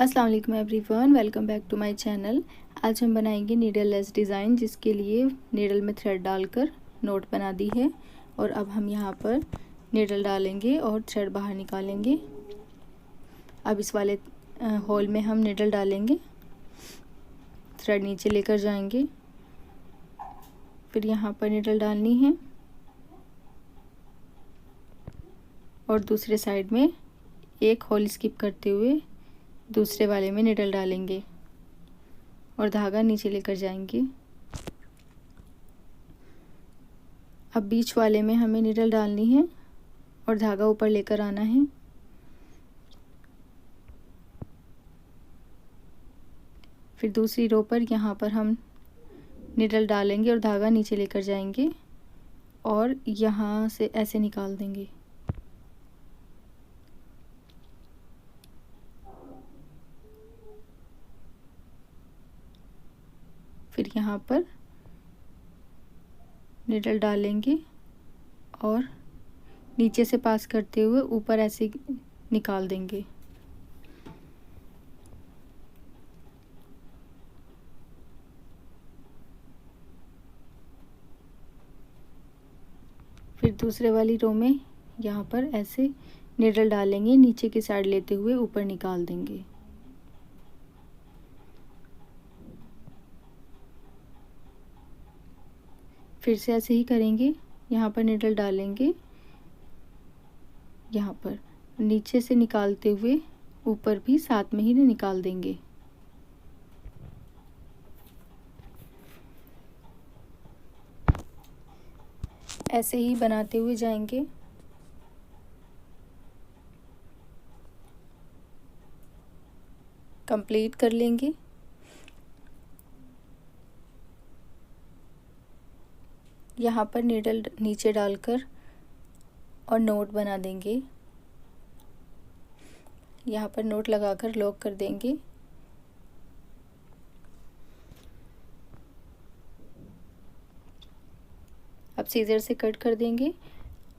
अस्सलाम वालेकुम everyone, welcome back to my channel. आज हम बनाएंगे नीडल लेस डिज़ाइन, जिसके लिए नीडल में थ्रेड डालकर नोट बना दी है। और अब हम यहाँ पर नीडल डालेंगे और थ्रेड बाहर निकालेंगे। अब इस वाले होल में हम नीडल डालेंगे, थ्रेड नीचे लेकर जाएंगे, फिर यहाँ पर नीडल डालनी है और दूसरे साइड में एक होल स्किप करते हुए दूसरे वाले में नीडल डालेंगे और धागा नीचे लेकर जाएंगे। अब बीच वाले में हमें नीडल डालनी है और धागा ऊपर लेकर आना है। फिर दूसरी रो पर यहाँ पर हम नीडल डालेंगे और धागा नीचे लेकर जाएंगे और यहाँ से ऐसे निकाल देंगे। फिर यहाँ पर नीडल डालेंगे और नीचे से पास करते हुए ऊपर ऐसे निकाल देंगे। फिर दूसरे वाली रो में यहाँ पर ऐसे नीडल डालेंगे, नीचे की साइड लेते हुए ऊपर निकाल देंगे। फिर से ऐसे ही करेंगे, यहाँ पर नीडल डालेंगे, यहाँ पर नीचे से निकालते हुए ऊपर भी साथ में ही निकाल देंगे। ऐसे ही बनाते हुए जाएंगे। कंप्लीट कर लेंगे। यहाँ पर नीडल नीचे डालकर और नोट बना देंगे। यहाँ पर नोट लगाकर लॉक कर देंगे। अब सीजर से कट कर देंगे।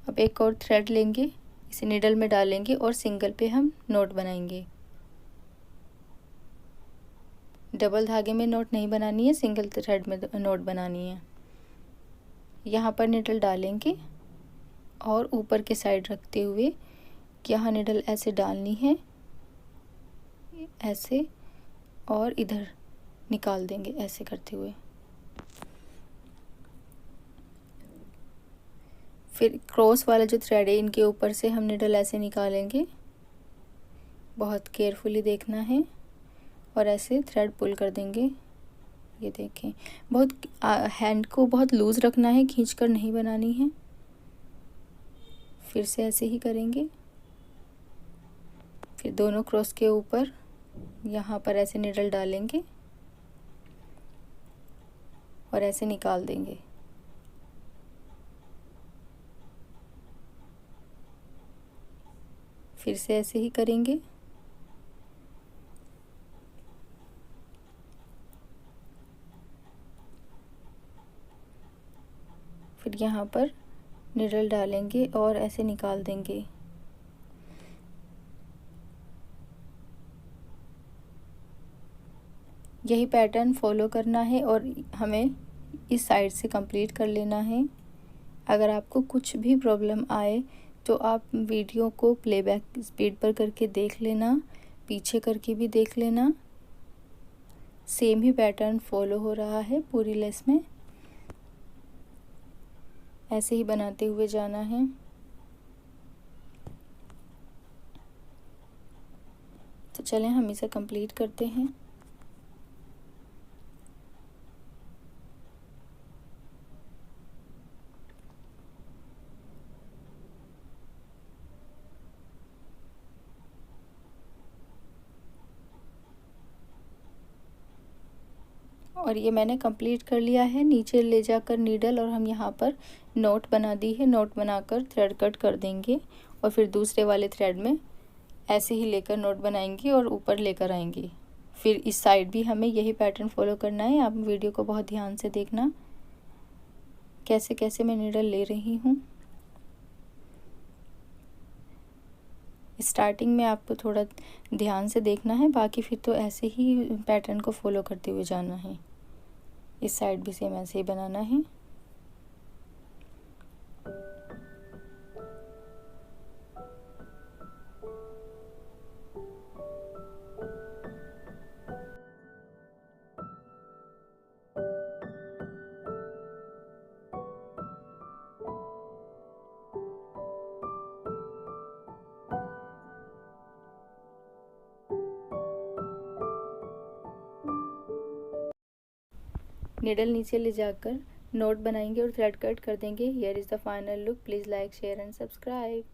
अब एक और थ्रेड लेंगे, इसे नीडल में डालेंगे और सिंगल पे हम नोट बनाएंगे। डबल धागे में नोट नहीं बनानी है, सिंगल थ्रेड में नोट बनानी है। यहाँ पर नीडल डालेंगे और ऊपर के साइड रखते हुए यहाँ नीडल ऐसे डालनी है, ऐसे, और इधर निकाल देंगे ऐसे करते हुए। फिर क्रॉस वाला जो थ्रेड है इनके ऊपर से हम नीडल ऐसे निकालेंगे। बहुत केयरफुली देखना है और ऐसे थ्रेड पुल कर देंगे। ये देखें, बहुत हैंड को बहुत लूज़ रखना है, खींचकर नहीं बनानी है। फिर से ऐसे ही करेंगे। फिर दोनों क्रॉस के ऊपर यहाँ पर ऐसे नीडल डालेंगे और ऐसे निकाल देंगे। फिर से ऐसे ही करेंगे। फिर यहाँ पर नीडल डालेंगे और ऐसे निकाल देंगे। यही पैटर्न फॉलो करना है और हमें इस साइड से कंप्लीट कर लेना है। अगर आपको कुछ भी प्रॉब्लम आए तो आप वीडियो को प्लेबैक स्पीड पर करके देख लेना, पीछे करके भी देख लेना। सेम ही पैटर्न फॉलो हो रहा है पूरी लेस में। ऐसे ही बनाते हुए जाना है। तो चलें हम इसे कंप्लीट करते हैं। और ये मैंने कंप्लीट कर लिया है। नीचे ले जाकर नीडल और हम यहाँ पर नोट बना दी है। नोट बनाकर थ्रेड कट कर देंगे और फिर दूसरे वाले थ्रेड में ऐसे ही लेकर नोट बनाएंगे और ऊपर लेकर आएंगे। फिर इस साइड भी हमें यही पैटर्न फॉलो करना है। आप वीडियो को बहुत ध्यान से देखना, कैसे कैसे मैं नीडल ले रही हूँ। स्टार्टिंग में आपको थोड़ा ध्यान से देखना है, बाकी फिर तो ऐसे ही पैटर्न को फॉलो करते हुए जाना है। इस साइड भी सेम ऐसे ही बनाना है। निडल नीचे ले जाकर नोट बनाएंगे और थ्रेड कट कर देंगे। Here is the final look. Please like, share and subscribe.